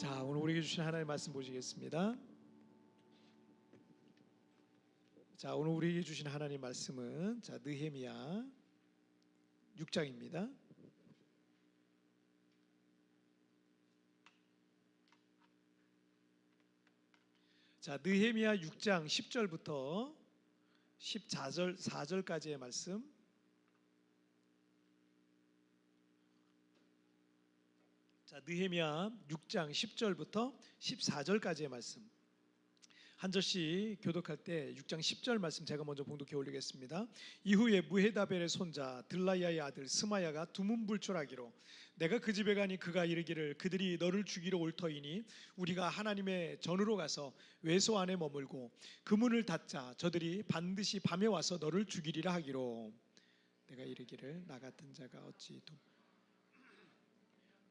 자, 오늘 우리에게 주신 하나님의 말씀 보시겠습니다. 자, 오늘 우리에게 주신 하나님의 말씀은 느헤미야 6장입니다. 자, 느헤미야 6장 10절부터 14절까지의 말씀. 자, 느헤미야 6장 10절부터 14절까지의 말씀. 한 절씩 교독할 때 6장 10절 말씀 제가 먼저 봉독해 올리겠습니다. 이후에 무헤다벨의 손자 들라야의 아들 스마야가 두문불출하기로 내가 그 집에 가니 그가 이르기를 그들이 너를 죽이러 올 터이니 우리가 하나님의 전으로 가서 외소 안에 머물고 그 문을 닫자. 저들이 반드시 밤에 와서 너를 죽이리라 하기로 내가 이르기를 나 같은 자가 어찌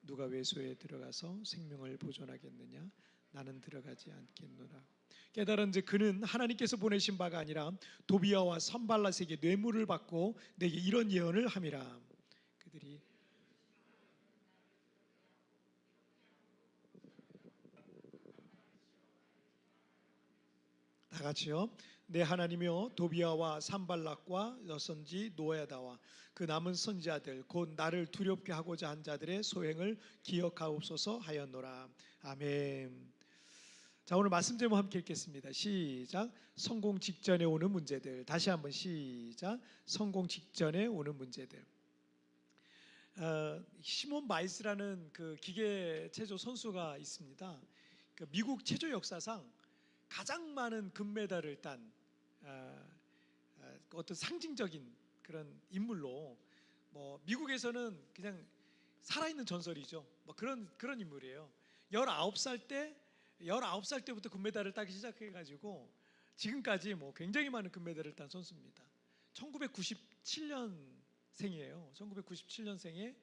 누가 외소에 들어가서 생명을 보존하겠느냐? 나는 들어가지 않겠노라. 깨달은즉 그는 하나님께서 보내신 바가 아니라 도비아와 선발랏에게 뇌물을 받고 내게 이런 예언을 함이라. 그들이 다 같이요. 내 하나님이여 도비아와 산발락과 여선지 노야다와 그 남은 선지자들 곧 나를 두렵게 하고자 한 자들의 소행을 기억하옵소서 하였노라. 아멘. 자, 오늘 말씀 제목 함께 읽겠습니다. 시작. 성공 직전에 오는 문제들. 다시 한번 시작. 성공 직전에 오는 문제들. 시몬 바이스라는 그 기계 체조 선수가 있습니다. 그 미국 체조 역사상 가장 많은 금메달을 딴 어떤 상징적인 그런 인물로 미국에서는 그냥 살아있는 전설이죠. 그런 인물이에요. 19살 때부터 금메달을 따기 시작해가지고 지금까지 굉장히 많은 금메달을 딴 선수입니다. 1997년생이에요. 1997년생에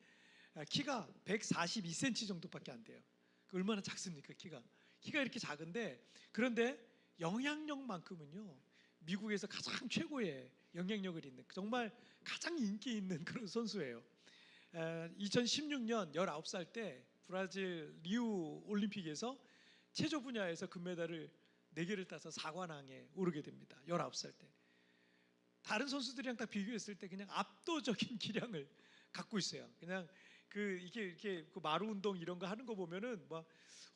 키가 142cm 정도밖에 안 돼요. 얼마나 작습니까? 키가 이렇게 작은데, 그런데 영향력만큼은요 미국에서 가장 최고의 영향력을 있는, 정말 가장 인기 있는 그런 선수예요. 2016년 19살 때 브라질 리우 올림픽에서 체조 분야에서 금메달을 4개를 따서 4관왕에 오르게 됩니다. 19살 때. 다른 선수들이랑 딱 비교했을 때 그냥 압도적인 기량을 갖고 있어요. 그냥 이렇게 마루 운동 이런 거 하는 거 보면은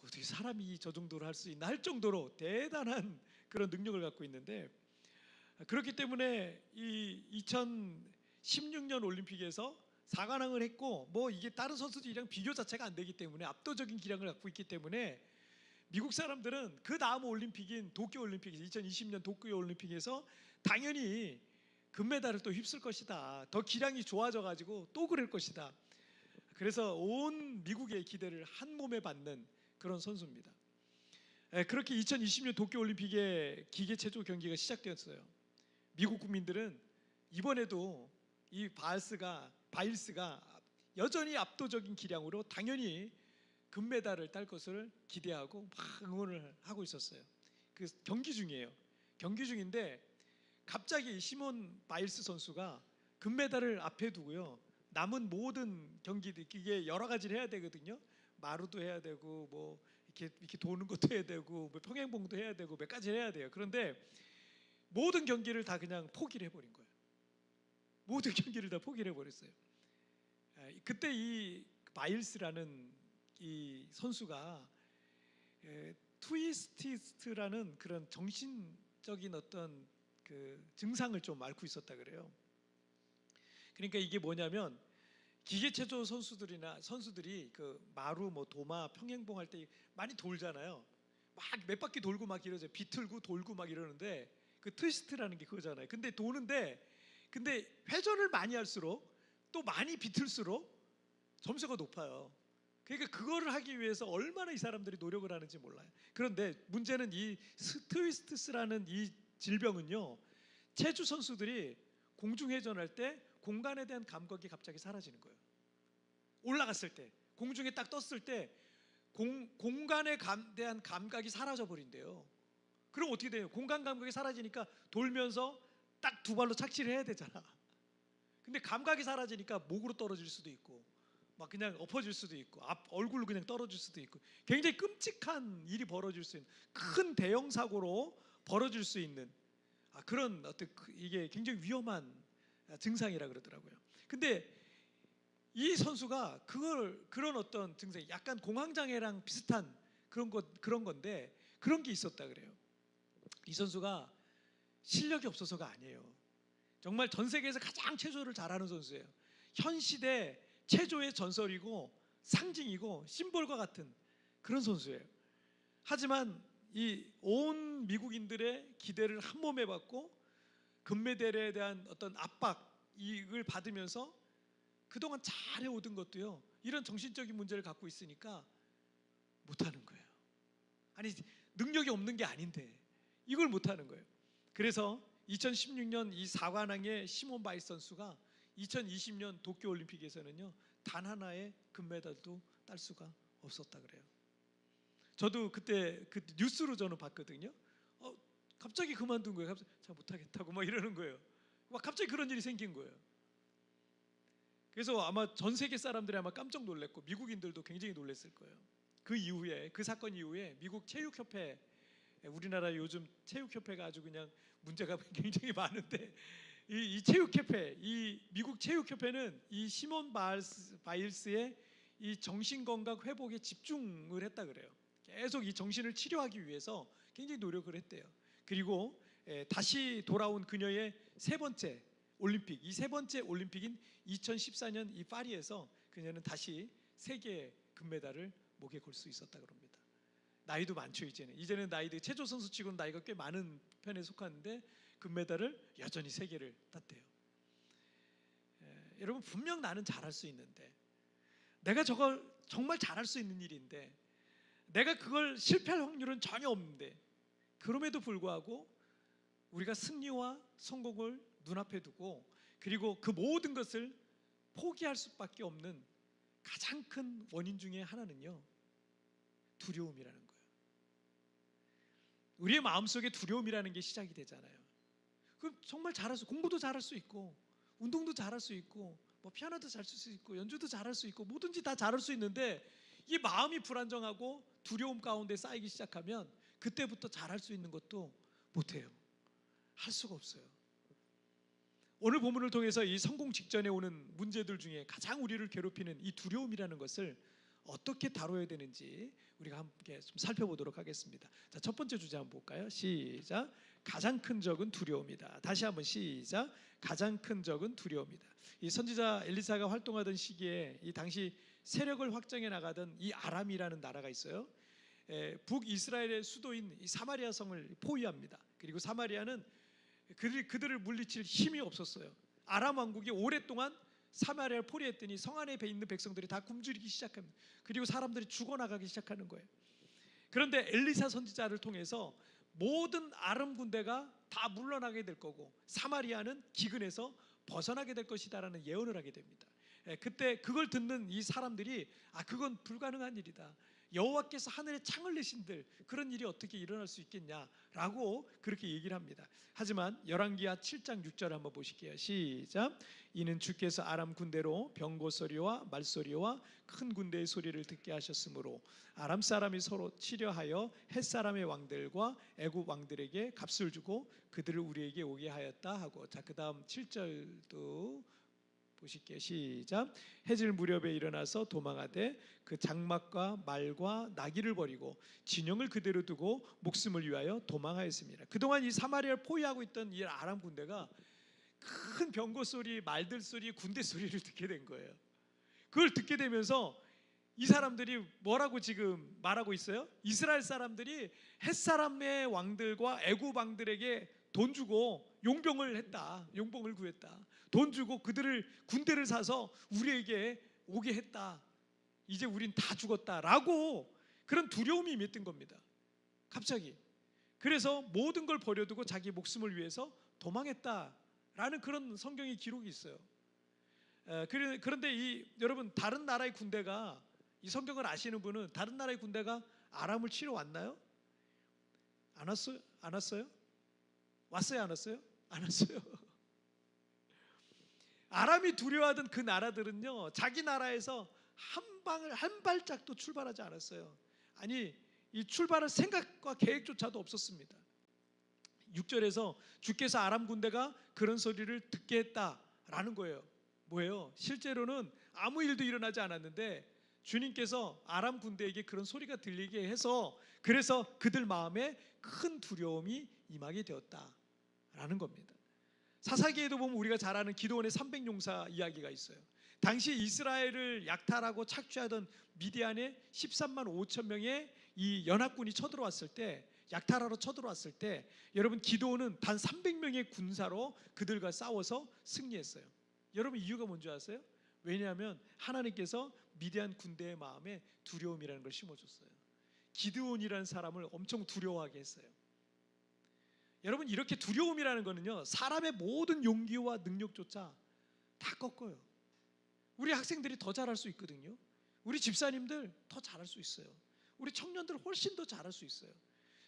어떻게 사람이 저 정도로 할 수 있나 할 정도로 대단한 그런 능력을 갖고 있는데, 그렇기 때문에 이 2016년 올림픽에서 4관왕을 했고 이게 다른 선수들이랑 비교 자체가 안 되기 때문에 압도적인 기량을 갖고 있기 때문에 미국 사람들은 그 다음 올림픽인 도쿄올림픽에서 2020년 도쿄올림픽에서 당연히 금메달을 또 휩쓸 것이다. 더 기량이 좋아져 가지고 또 그럴 것이다. 그래서 온 미국의 기대를 한 몸에 받는 그런 선수입니다. 그렇게 2020년 도쿄올림픽의 기계체조 경기가 시작되었어요. 미국 국민들은 이번에도 이 바일스가 여전히 압도적인 기량으로 당연히 금메달을 딸 것을 기대하고 막 응원을 하고 있었어요. 그 경기 중이에요. 경기 중인데 갑자기 시몬 바일스 선수가 금메달을 앞에 두고요, 남은 모든 경기들, 이게 여러 가지를 해야 되거든요. 마루도 해야 되고 이렇게 도는 것도 해야 되고 평행봉도 해야 되고 몇 가지를 해야 돼요. 그런데 모든 경기를 다 그냥 포기를 해버린 거예요. 모든 경기를 다 포기를 해버렸어요. 그때 이 바일스라는 이 선수가 트위스티스트라는 그런 정신적인 어떤 그 증상을 좀 앓고 있었다 그래요. 그러니까 이게 뭐냐면 기계체조 선수들이 그 마루 도마 평행봉 할 때 많이 돌잖아요. 막 몇 바퀴 돌고 막 이러죠. 비틀고 돌고 막 이러는데 그 트위스트라는 게 그거잖아요. 근데 회전을 많이 할수록 또 많이 비틀수록 점수가 높아요. 그러니까 그거를 하기 위해서 얼마나 이 사람들이 노력을 하는지 몰라요. 그런데 문제는 이 트위스트스라는 이 질병은요, 체조 선수들이 공중회전할 때 공간에 대한 감각이 갑자기 사라지는 거예요. 올라갔을 때, 공중에 딱 떴을 때 공간에 대한 감각이 사라져 버린대요. 그럼 어떻게 돼요? 공간 감각이 사라지니까 돌면서 딱 두 발로 착지를 해야 되잖아. 근데 감각이 사라지니까 목으로 떨어질 수도 있고 막 그냥 엎어질 수도 있고 얼굴로 그냥 떨어질 수도 있고 굉장히 끔찍한 일이 벌어질 수 있는 큰 대형 사고로 벌어질 수 있는 그런 어떤 이게 굉장히 위험한 증상이라 그러더라고요. 근데 이 선수가 그런 어떤 증상, 약간 공황장애랑 비슷한 그런 건데 그런 게 있었다 그래요. 이 선수가 실력이 없어서가 아니에요. 정말 전 세계에서 가장 체조를 잘하는 선수예요. 현 시대 체조의 전설이고 상징이고 심볼과 같은 그런 선수예요. 하지만 이 온 미국인들의 기대를 한 몸에 받고 금메달에 대한 어떤 압박을 받으면서 그동안 잘해오던 것도요, 이런 정신적인 문제를 갖고 있으니까 못하는 거예요. 아니, 능력이 없는 게 아닌데 이걸 못하는 거예요. 그래서 2016년 이 사관왕의 시몬 바이스 선수가 2020년 도쿄올림픽에서는요 단 하나의 금메달도 딸 수가 없었다 그래요. 저도 그때 그 뉴스로 저는 봤거든요. 갑자기 그만둔 거예요. 갑자기 잘 못하겠다고 막 이러는 거예요. 막 갑자기 그런 일이 생긴 거예요. 그래서 아마 전 세계 사람들이 아마 깜짝 놀랐고 미국인들도 굉장히 놀랐을 거예요. 그 이후에, 그 사건 이후에 미국 체육협회, 우리나라 요즘 체육협회가 아주 그냥 문제가 굉장히 많은데 이 체육협회, 이 미국 체육협회는 이 시몬 바일스의 이 정신건강 회복에 집중을 했다 그래요. 계속 이 정신을 치료하기 위해서 굉장히 노력을 했대요. 그리고 다시 돌아온 그녀의 세 번째 올림픽, 이 세 번째 올림픽인 2014년 이 파리에서 그녀는 다시 세계 금메달을 목에 걸 수 있었다 그럽니다. 나이도 많죠. 이제는 나이도 체조 선수치고는 나이가 꽤 많은 편에 속하는데 금메달을 여전히 세 개를 땄대요. 여러분, 분명 나는 잘할 수 있는데, 내가 저걸 정말 잘할 수 있는 일인데, 내가 그걸 실패할 확률은 전혀 없는데, 그럼에도 불구하고 우리가 승리와 성공을 눈앞에 두고 그리고 그 모든 것을 포기할 수밖에 없는 가장 큰 원인 중에 하나는요, 두려움이라는 거예요. 우리의 마음속에 두려움이라는 게 시작이 되잖아요. 그럼 정말 잘할 수, 공부도 잘할 수 있고 운동도 잘할 수 있고 뭐 피아노도 잘 칠 수 있고 연주도 잘할 수 있고 뭐든지 다 잘할 수 있는데, 이 마음이 불안정하고 두려움 가운데 쌓이기 시작하면 그때부터 잘할 수 있는 것도 못해요. 할 수가 없어요. 오늘 본문을 통해서 이 성공 직전에 오는 문제들 중에 가장 우리를 괴롭히는 이 두려움이라는 것을 어떻게 다뤄야 되는지 우리가 함께 좀 살펴보도록 하겠습니다. 자, 첫 번째 주제 한번 볼까요? 시작. 가장 큰 적은 두려움이다. 다시 한번 시작. 가장 큰 적은 두려움이다. 이 선지자 엘리사가 활동하던 시기에 이 당시 세력을 확장해 나가던 이 아람이라는 나라가 있어요. 북이스라엘의 수도인 이 사마리아 성을 포위합니다. 그리고 사마리아는 그들을 물리칠 힘이 없었어요. 아람 왕국이 오랫동안 사마리아를 포위했더니 성 안에 있는 백성들이 다 굶주리기 시작합니다. 그리고 사람들이 죽어나가기 시작하는 거예요. 그런데 엘리사 선지자를 통해서 모든 아람 군대가 다 물러나게 될 거고 사마리아는 기근에서 벗어나게 될 것이다라는 예언을 하게 됩니다. 그때 그걸 듣는 이 사람들이 그건 불가능한 일이다. 여호와께서 하늘에 창을 내신들 그런 일이 어떻게 일어날 수 있겠냐라고 그렇게 얘기를 합니다. 하지만 열왕기하 7장 6절 한번 보실게요. 시작. 이는 주께서 아람 군대로 병거 소리와 말소리와 큰 군대의 소리를 듣게 하셨으므로 아람 사람이 서로 치려하여 헷 사람의 왕들과 애굽 왕들에게 값을 주고 그들을 우리에게 오게 하였다 하고, 자, 그 다음 7절도 보실게요. 시작. 해질 무렵에 일어나서 도망하되 그 장막과 말과 나귀를 버리고 진영을 그대로 두고 목숨을 위하여 도망하였습니다. 그동안 이 사마리아를 포위하고 있던 이 아람 군대가 큰 병거 소리, 말들 소리, 군대 소리를 듣게 된 거예요. 그걸 듣게 되면서 이 사람들이 뭐라고 지금 말하고 있어요? 이스라엘 사람들이 헷사람의 왕들과 애굽 왕들에게 돈 주고 용병을 했다. 용병을 구했다. 돈 주고 그들을 군대를 사서 우리에게 오게 했다. 이제 우린 다 죽었다라고 그런 두려움이 임했던 겁니다. 갑자기. 그래서 모든 걸 버려두고 자기 목숨을 위해서 도망했다라는 그런 성경의 기록이 있어요. 그런데 여러분, 다른 나라의 군대가, 이 성경을 아시는 분은 다른 나라의 군대가 아람을 치러 왔나요? 안 왔어요? 안 왔어요? 왔어요? 안 왔어요? 안 왔어요. 아람이 두려워하던 그 나라들은요, 자기 나라에서 한 발짝도 출발하지 않았어요. 아니, 이 출발할 생각과 계획조차도 없었습니다. 6절에서 주께서 아람 군대가 그런 소리를 듣게 했다라는 거예요. 뭐예요? 실제로는 아무 일도 일어나지 않았는데 주님께서 아람 군대에게 그런 소리가 들리게 해서 그래서 그들 마음에 큰 두려움이 임하게 되었다라는 겁니다. 사사기에도 보면 우리가 잘 아는 기드온의 300용사 이야기가 있어요. 당시 이스라엘을 약탈하고 착취하던 미디안의 13만 5천 명의 이 연합군이 쳐들어왔을 때, 약탈하러 쳐들어왔을 때 여러분 기드온은 단 300명의 군사로 그들과 싸워서 승리했어요. 여러분 이유가 뭔지 아세요? 왜냐하면 하나님께서 미디안 군대의 마음에 두려움이라는 걸 심어줬어요. 기드온이라는 사람을 엄청 두려워하게 했어요. 여러분 이렇게 두려움이라는 거는요, 사람의 모든 용기와 능력조차 다 꺾어요. 우리 학생들이 더 잘할 수 있거든요. 우리 집사님들 더 잘할 수 있어요. 우리 청년들 훨씬 더 잘할 수 있어요.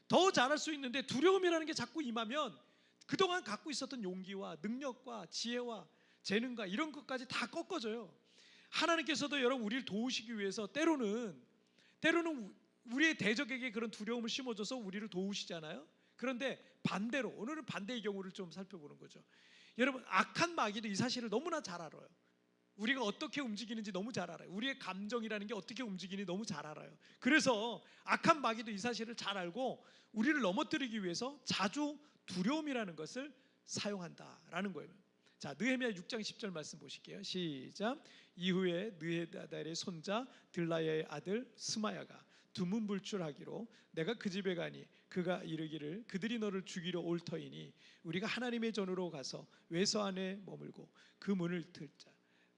더 잘할 수 있는데 두려움이라는 게 자꾸 임하면 그동안 갖고 있었던 용기와 능력과 지혜와 재능과 이런 것까지 다 꺾어져요. 하나님께서도 여러분 우리를 도우시기 위해서 때로는 우리의 대적에게 그런 두려움을 심어줘서 우리를 도우시잖아요. 그런데 반대로 오늘은 반대의 경우를 좀 살펴보는 거죠. 여러분 악한 마귀도 이 사실을 너무나 잘 알아요. 우리가 어떻게 움직이는지 너무 잘 알아요. 우리의 감정이라는 게 어떻게 움직이는지 너무 잘 알아요. 그래서 악한 마귀도 이 사실을 잘 알고 우리를 넘어뜨리기 위해서 자주 두려움이라는 것을 사용한다라는 거예요. 자, 느헤미야 6장 10절 말씀 보실게요. 시작. 이후에 느헤다달의 손자 들라야의 아들 스마야가 두문불출하기로 내가 그 집에 가니 그가 이르기를 그들이 너를 죽이러 올 터이니 우리가 하나님의 전으로 가서 외서 안에 머물고 그 문을 틀자.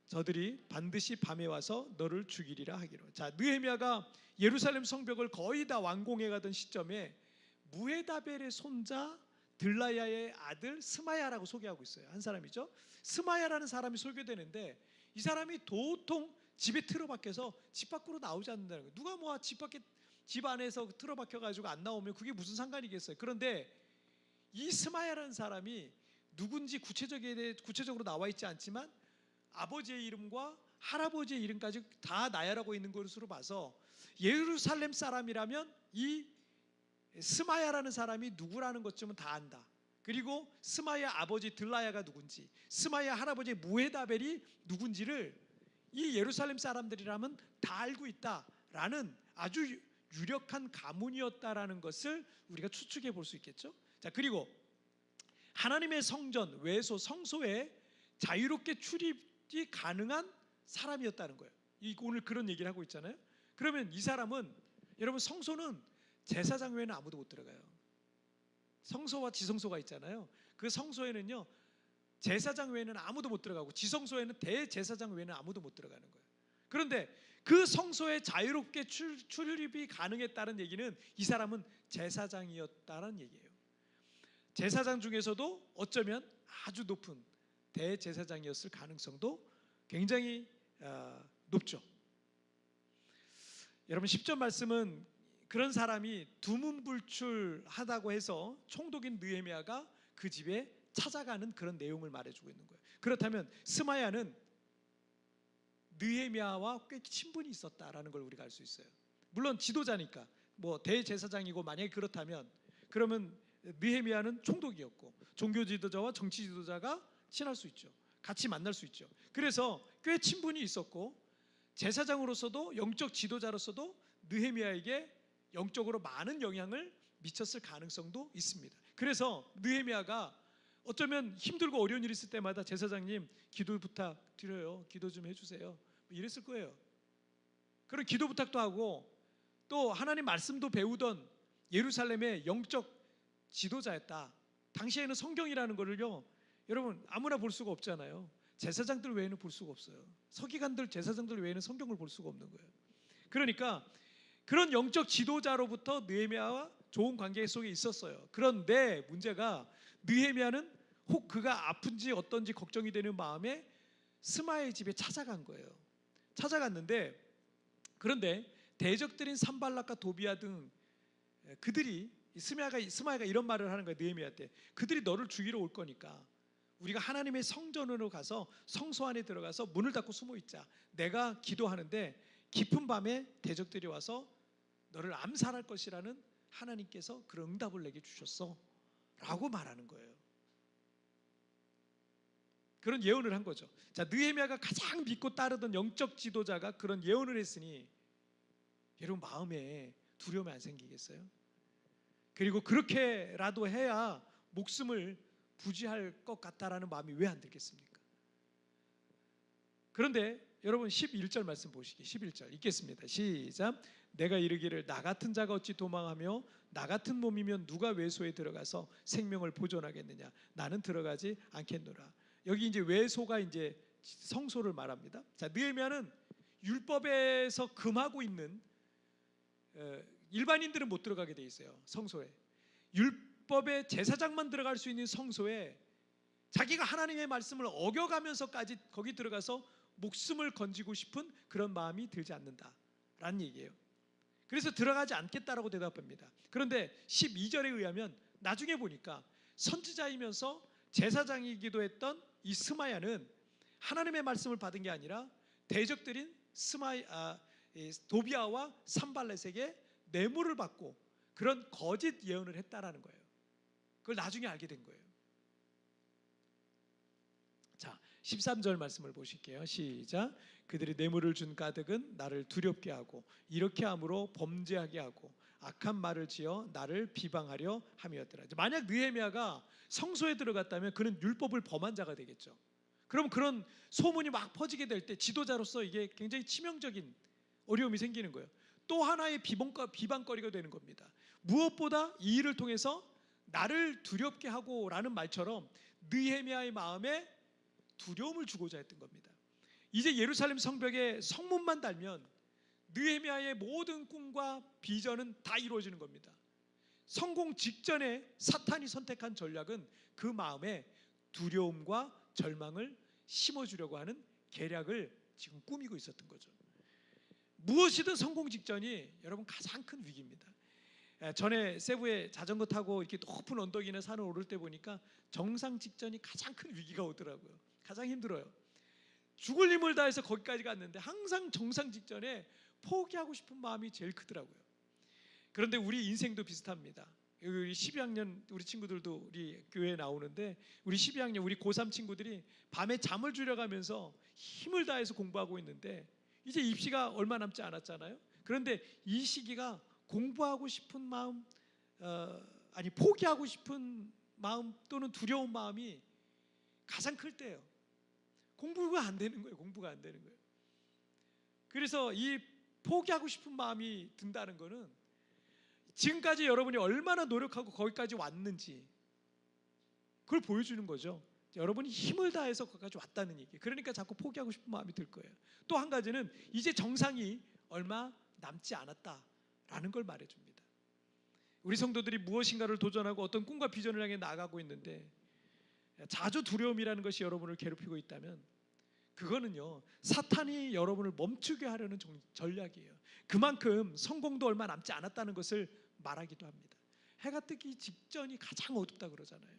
저들이 반드시 밤에 와서 너를 죽이리라 하기로. 자, 느헤미야가 예루살렘 성벽을 거의 다 완공해 가던 시점에 무헤다벨의 손자 들라야의 아들 스마야라고 소개하고 있어요. 한 사람이죠. 스마야라는 사람이 소개되는데 이 사람이 도통 집에 틀어박혀서 집 밖으로 나오지 않는다는 거예요. 누가 뭐 집 안에서 틀어박혀 가지고 안 나오면 그게 무슨 상관이겠어요. 그런데 이 스마야라는 사람이 누군지 구체적으로 나와 있지 않지만 아버지의 이름과 할아버지의 이름까지 다 나열하고 있는 것으로 봐서 예루살렘 사람이라면 이 스마야라는 사람이 누구라는 것쯤은 다 안다. 그리고 스마야 아버지 들라야가 누군지, 스마야 할아버지 무헤다벨이 누군지를 이 예루살렘 사람들이라면 다 알고 있다라는 아주 유력한 가문이었다라는 것을 우리가 추측해 볼 수 있겠죠. 자, 그리고 하나님의 성전, 외소, 성소에 자유롭게 출입이 가능한 사람이었다는 거예요. 오늘 그런 얘기를 하고 있잖아요. 그러면 이 사람은 여러분 성소는 제사장 외에는 아무도 못 들어가요. 성소와 지성소가 있잖아요. 그 성소에는요 제사장 외에는 아무도 못 들어가고 지성소에는 대제사장 외에는 아무도 못 들어가는 거예요. 그런데 그 성소에 자유롭게 출입이 가능했다는 얘기는 이 사람은 제사장이었다는 얘기예요. 제사장 중에서도 어쩌면 아주 높은 대제사장이었을 가능성도 굉장히 높죠. 여러분 10절 말씀은 그런 사람이 두문불출하다고 해서 총독인 느헤미야가 그 집에 찾아가는 그런 내용을 말해주고 있는 거예요. 그렇다면 스마야는 느헤미야와 꽤 친분이 있었다라는 걸 우리가 알 수 있어요. 물론 지도자니까 뭐 대제사장이고 만약에 그렇다면 그러면 느헤미야는 총독이었고 종교 지도자와 정치 지도자가 친할 수 있죠. 같이 만날 수 있죠. 그래서 꽤 친분이 있었고 제사장으로서도 영적 지도자로서도 느헤미야에게 영적으로 많은 영향을 미쳤을 가능성도 있습니다. 그래서 느헤미야가 어쩌면 힘들고 어려운 일이 있을 때마다 제사장님 기도 부탁드려요. 기도 좀 해주세요. 이랬을 거예요. 그런 기도 부탁도 하고 또 하나님 말씀도 배우던 예루살렘의 영적 지도자였다. 당시에는 성경이라는 거를요 여러분 아무나 볼 수가 없잖아요. 제사장들 외에는 볼 수가 없어요. 서기관들 제사장들 외에는 성경을 볼 수가 없는 거예요. 그러니까 그런 영적 지도자로부터 느헤미야와 좋은 관계 속에 있었어요. 그런데 문제가 느헤미야는 혹 그가 아픈지 어떤지 걱정이 되는 마음에 스마야의 집에 찾아간 거예요. 찾아갔는데 그런데 대적들인 산발락과 도비야 등 그들이 스마야가 이런 말을 하는 거예요. 느헤미야한테 그들이 너를 죽이러 올 거니까 우리가 하나님의 성전으로 가서 성소 안에 들어가서 문을 닫고 숨어 있자. 내가 기도하는데 깊은 밤에 대적들이 와서 너를 암살할 것이라는 하나님께서 그런 응답을 내게 주셨어 라고 말하는 거예요. 그런 예언을 한 거죠. 자, 느헤미야가 가장 믿고 따르던 영적 지도자가 그런 예언을 했으니 여러분 마음에 두려움이 안 생기겠어요? 그리고 그렇게라도 해야 목숨을 부지할 것 같다라는 마음이 왜 안 들겠습니까? 그런데 여러분 11절 말씀 보시기. 11절 읽겠습니다. 시작. 내가 이르기를 나 같은 자가 어찌 도망하며 나 같은 몸이면 누가 외소에 들어가서 생명을 보존하겠느냐. 나는 들어가지 않겠노라. 여기 이제 외소가 이제 성소를 말합니다. 자, 느헤미야는 율법에서 금하고 있는 일반인들은 못 들어가게 돼 있어요. 성소에. 율법의 제사장만 들어갈 수 있는 성소에 자기가 하나님의 말씀을 어겨가면서까지 거기 들어가서 목숨을 건지고 싶은 그런 마음이 들지 않는다라는 얘기예요. 그래서 들어가지 않겠다라고 대답합니다. 그런데 12절에 의하면 나중에 보니까 선지자이면서 제사장이기도 했던 이 스마야는 하나님의 말씀을 받은 게 아니라 대적들인 도비아와 산발렛에게 뇌물을 받고 그런 거짓 예언을 했다라는 거예요. 그걸 나중에 알게 된 거예요. 자, 13절 말씀을 보실게요. 시작. 그들이 뇌물을 준 가득은 나를 두렵게 하고 이렇게 함으로 범죄하게 하고 악한 말을 지어 나를 비방하려 함이었더라. 만약 느헤미야가 성소에 들어갔다면 그는 율법을 범한 자가 되겠죠. 그럼 그런 소문이 막 퍼지게 될 때 지도자로서 이게 굉장히 치명적인 어려움이 생기는 거예요. 또 하나의 비방거리가 되는 겁니다. 무엇보다 이 일을 통해서 나를 두렵게 하고라는 말처럼 느헤미야의 마음에 두려움을 주고자 했던 겁니다. 이제 예루살렘 성벽에 성문만 달면 느헤미야의 모든 꿈과 비전은 다 이루어지는 겁니다. 성공 직전에 사탄이 선택한 전략은 그 마음에 두려움과 절망을 심어주려고 하는 계략을 지금 꾸미고 있었던 거죠. 무엇이든 성공 직전이 여러분 가장 큰 위기입니다. 전에 세부에 자전거 타고 이렇게 높은 언덕이나 산을 오를 때 보니까 정상 직전이 가장 큰 위기가 오더라고요. 가장 힘들어요. 죽을 힘을 다해서 거기까지 갔는데 항상 정상 직전에 포기하고 싶은 마음이 제일 크더라고요. 그런데 우리 인생도 비슷합니다. 우리 12학년 우리 친구들도 우리 교회에 나오는데 우리 12학년 우리 고3 친구들이 밤에 잠을 줄여가면서 힘을 다해서 공부하고 있는데 이제 입시가 얼마 남지 않았잖아요. 그런데 이 시기가 공부하고 싶은 마음 포기하고 싶은 마음 또는 두려운 마음이 가장 클 때예요. 공부가 안 되는 거예요. 공부가 안 되는 거예요. 그래서 이 포기하고 싶은 마음이 든다는 거는 지금까지 여러분이 얼마나 노력하고 거기까지 왔는지 그걸 보여주는 거죠. 여러분이 힘을 다해서 거기까지 왔다는 얘기. 그러니까 자꾸 포기하고 싶은 마음이 들 거예요. 또 한 가지는 이제 정상이 얼마 남지 않았다라는 걸 말해줍니다. 우리 성도들이 무엇인가를 도전하고 어떤 꿈과 비전을 향해 나아가고 있는데 자주 두려움이라는 것이 여러분을 괴롭히고 있다면 그거는요 사탄이 여러분을 멈추게 하려는 전략이에요. 그만큼 성공도 얼마 남지 않았다는 것을 말하기도 합니다. 해가 뜨기 직전이 가장 어둡다 그러잖아요.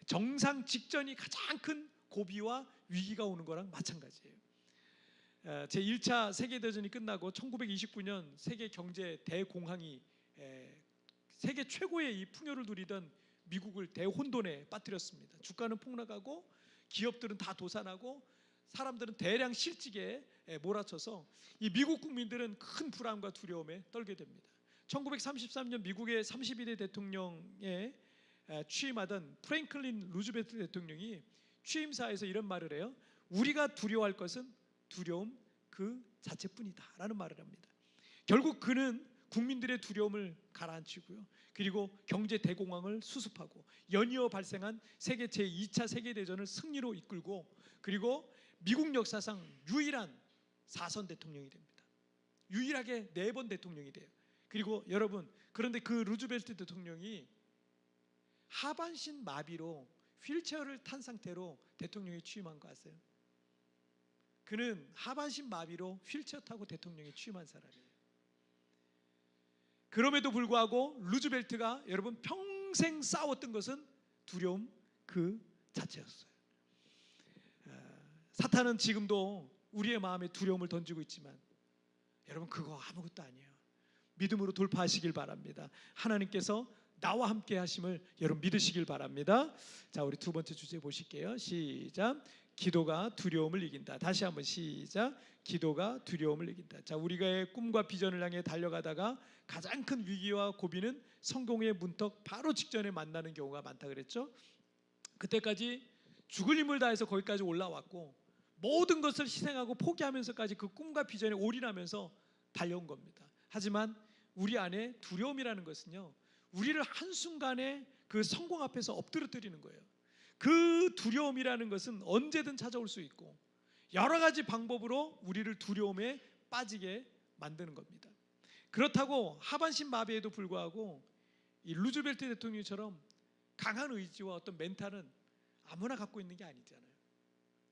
정상 직전이 가장 큰 고비와 위기가 오는 거랑 마찬가지예요. 제1차 세계대전이 끝나고 1929년 세계 경제 대공황이 세계 최고의 이 풍요를 누리던 미국을 대혼돈에 빠뜨렸습니다. 주가는 폭락하고 기업들은 다 도산하고 사람들은 대량 실직에 몰아쳐서 이 미국 국민들은 큰 불안과 두려움에 떨게 됩니다. 1933년 미국의 32대 대통령에 취임하던 프랭클린 루즈벨트 대통령이 취임사에서 이런 말을 해요. 우리가 두려워할 것은 두려움 그 자체뿐이다 라는 말을 합니다. 결국 그는 국민들의 두려움을 가라앉히고요. 그리고 경제 대공황을 수습하고 연이어 발생한 세계 제2차 세계대전을 승리로 이끌고 그리고 미국 역사상 유일한 4선 대통령이 됩니다. 유일하게 4번 대통령이 돼요. 그리고 여러분 그런데 그 루즈벨트 대통령이 하반신 마비로 휠체어를 탄 상태로 대통령이 취임한 거 아세요? 그는 하반신 마비로 휠체어 타고 대통령이 취임한 사람이에요. 그럼에도 불구하고 루즈벨트가 여러분 평생 싸웠던 것은 두려움 그 자체였어요. 사탄은 지금도 우리의 마음에 두려움을 던지고 있지만 여러분 그거 아무것도 아니에요. 믿음으로 돌파하시길 바랍니다. 하나님께서 나와 함께 하심을 여러분 믿으시길 바랍니다. 자, 우리 두 번째 주제 보실게요. 시작. 기도가 두려움을 이긴다. 다시 한번 시작. 기도가 두려움을 이긴다. 자, 우리가 꿈과 비전을 향해 달려가다가 가장 큰 위기와 고비는 성공의 문턱 바로 직전에 만나는 경우가 많다 그랬죠. 그때까지 죽을 힘을 다해서 거기까지 올라왔고 모든 것을 희생하고 포기하면서까지 그 꿈과 비전에 올인하면서 달려온 겁니다. 하지만 우리 안에 두려움이라는 것은요, 우리를 한순간에 그 성공 앞에서 엎드려뜨리는 거예요. 그 두려움이라는 것은 언제든 찾아올 수 있고 여러 가지 방법으로 우리를 두려움에 빠지게 만드는 겁니다. 그렇다고 하반신 마비에도 불구하고 이 루즈벨트 대통령처럼 강한 의지와 어떤 멘탈은 아무나 갖고 있는 게 아니잖아요.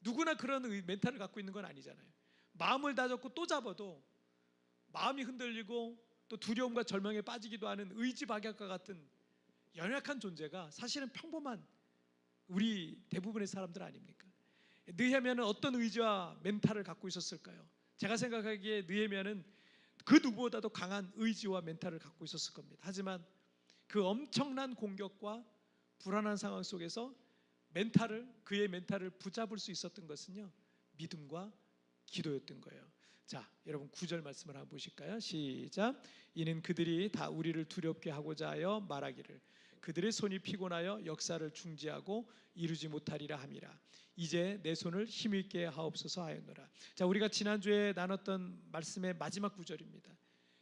누구나 그런 멘탈을 갖고 있는 건 아니잖아요. 마음을 다잡고 또 잡아도 마음이 흔들리고 또 두려움과 절망에 빠지기도 하는 의지박약과 같은 연약한 존재가 사실은 평범한 우리 대부분의 사람들 아닙니까? 느헤미야는 어떤 의지와 멘탈을 갖고 있었을까요? 제가 생각하기에 느헤미야는 그 누구보다도 강한 의지와 멘탈을 갖고 있었을 겁니다. 하지만 그 엄청난 공격과 불안한 상황 속에서 그의 멘탈을 붙잡을 수 있었던 것은요, 믿음과 기도였던 거예요. 자, 여러분 9절 말씀을 한번 보실까요? 시작. 이는 그들이 다 우리를 두렵게 하고자 하여 말하기를 그들의 손이 피곤하여 역사를 중지하고 이루지 못하리라 함이라. 이제 내 손을 힘있게 하옵소서 하였노라. 자, 우리가 지난주에 나눴던 말씀의 마지막 구절입니다.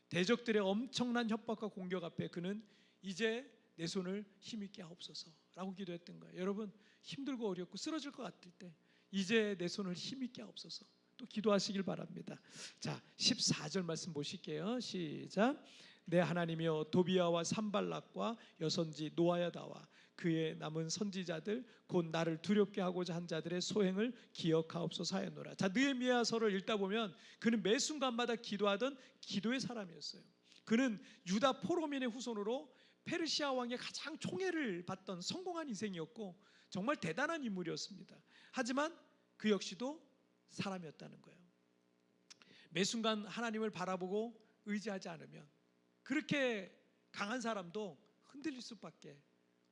대적들의 엄청난 협박과 공격 앞에 그는 이제 내 손을 힘있게 하옵소서라고 기도했던 거예요. 여러분 힘들고 어렵고 쓰러질 것 같을 때 이제 내 손을 힘있게 하옵소서 또 기도하시길 바랍니다. 자, 14절 말씀 보실게요. 시작. 내 하나님이여 도비야와 산발락과 여선지 노아야다와 그의 남은 선지자들 곧 나를 두렵게 하고자 한 자들의 소행을 기억하옵소서 하였노라. 자, 느헤미야서를 읽다 보면 그는 매 순간마다 기도하던 기도의 사람이었어요. 그는 유다 포로민의 후손으로 페르시아 왕의 가장 총애를 받던 성공한 인생이었고 정말 대단한 인물이었습니다. 하지만 그 역시도 사람이었다는 거예요. 매 순간 하나님을 바라보고 의지하지 않으면 그렇게 강한 사람도 흔들릴 수밖에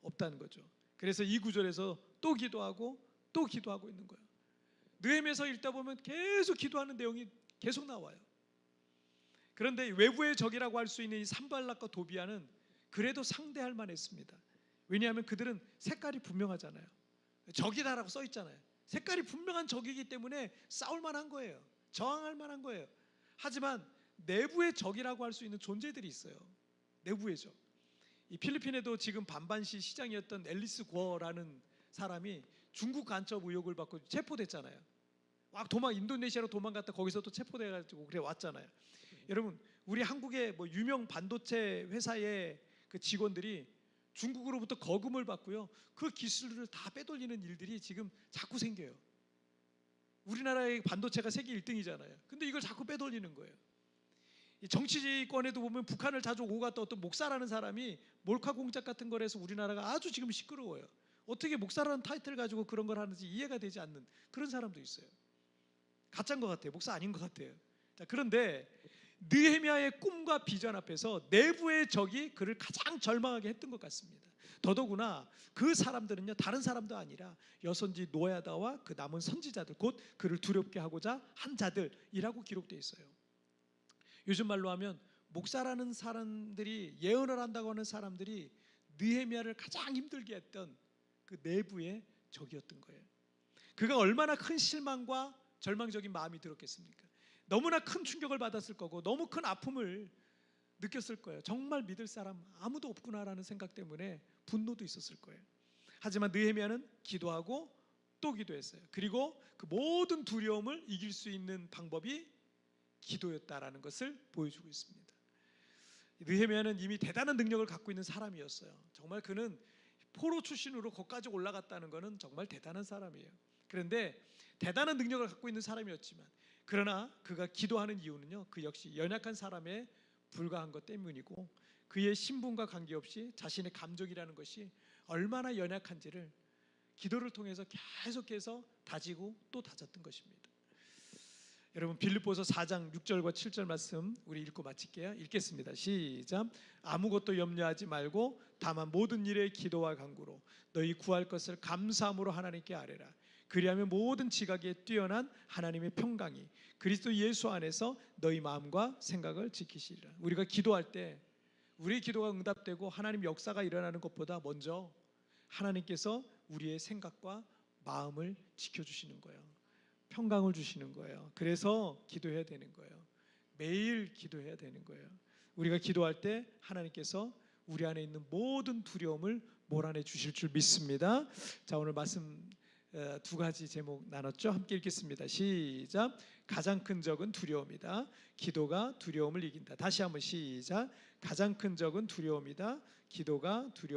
없다는 거죠. 그래서 이 구절에서 또 기도하고 또 기도하고 있는 거예요. 느헤미야서 읽다 보면 계속 기도하는 내용이 계속 나와요. 그런데 외부의 적이라고 할 수 있는 이 산발락과 도비야는 그래도 상대할 만했습니다. 왜냐하면 그들은 색깔이 분명하잖아요. 적이다라고 써 있잖아요. 색깔이 분명한 적이기 때문에 싸울 만한 거예요. 저항할 만한 거예요. 하지만 내부의 적이라고 할 수 있는 존재들이 있어요. 내부의 적. 이 필리핀에도 지금 반반시 시장이었던 앨리스 구어라는 사람이 중국 간첩 의혹을 받고 체포됐잖아요. 막 인도네시아로 도망갔다 거기서 또 체포돼가지고 그래 왔잖아요. 여러분 우리 한국의 뭐 유명 반도체 회사의 그 직원들이 중국으로부터 거금을 받고요. 그 기술을 다 빼돌리는 일들이 지금 자꾸 생겨요. 우리나라의 반도체가 세계 1등이잖아요. 근데 이걸 자꾸 빼돌리는 거예요. 정치권에도 보면 북한을 자주 오고 갔던 어떤 목사라는 사람이 몰카 공작 같은 걸 해서 우리나라가 아주 지금 시끄러워요. 어떻게 목사라는 타이틀 가지고 그런 걸 하는지 이해가 되지 않는 그런 사람도 있어요. 가짜인 것 같아요. 목사 아닌 것 같아요. 자, 그런데 느헤미야의 꿈과 비전 앞에서 내부의 적이 그를 가장 절망하게 했던 것 같습니다. 더더구나 그 사람들은요 다른 사람도 아니라 여선지 노야다와 그 남은 선지자들 곧 그를 두렵게 하고자 한 자들이라고 기록되어 있어요. 요즘 말로 하면 목사라는 사람들이 예언을 한다고 하는 사람들이 느헤미야를 가장 힘들게 했던 그 내부의 적이었던 거예요. 그가 얼마나 큰 실망과 절망적인 마음이 들었겠습니까? 너무나 큰 충격을 받았을 거고 너무 큰 아픔을 느꼈을 거예요. 정말 믿을 사람 아무도 없구나라는 생각 때문에 분노도 있었을 거예요. 하지만 느헤미야는 기도하고 또 기도했어요. 그리고 그 모든 두려움을 이길 수 있는 방법이 기도였다라는 것을 보여주고 있습니다. 느헤미야는 이미 대단한 능력을 갖고 있는 사람이었어요. 정말 그는 포로 출신으로 거기까지 올라갔다는 것은 정말 대단한 사람이에요. 그런데 대단한 능력을 갖고 있는 사람이었지만 그러나 그가 기도하는 이유는요 그 역시 연약한 사람에 불과한 것 때문이고 그의 신분과 관계없이 자신의 감정이라는 것이 얼마나 연약한지를 기도를 통해서 계속해서 다지고 또 다졌던 것입니다. 여러분 빌립보서 4장 6절과 7절 말씀 우리 읽고 마칠게요. 읽겠습니다. 시작. 아무것도 염려하지 말고 다만 모든 일에 기도와 간구로 너희 구할 것을 감사함으로 하나님께 아뢰라. 그리하면 모든 지각에 뛰어난 하나님의 평강이 그리스도 예수 안에서 너희 마음과 생각을 지키시리라. 우리가 기도할 때 우리의 기도가 응답되고 하나님 역사가 일어나는 것보다 먼저 하나님께서 우리의 생각과 마음을 지켜주시는 거예요. 평강을 주시는 거예요. 그래서 기도해야 되는 거예요. 매일 기도해야 되는 거예요. 우리가 기도할 때 하나님께서 우리 안에 있는 모든 두려움을 몰아내 주실 줄 믿습니다. 자, 오늘 말씀 두 가지 제목 나눴죠. 함께 읽겠습니다. 시작. 가장 큰 적은 두려움이다. 기도가 두려움을 이긴다. 다시 한번 시작. 가장 큰 적은 두려움이다. 기도가 두려움을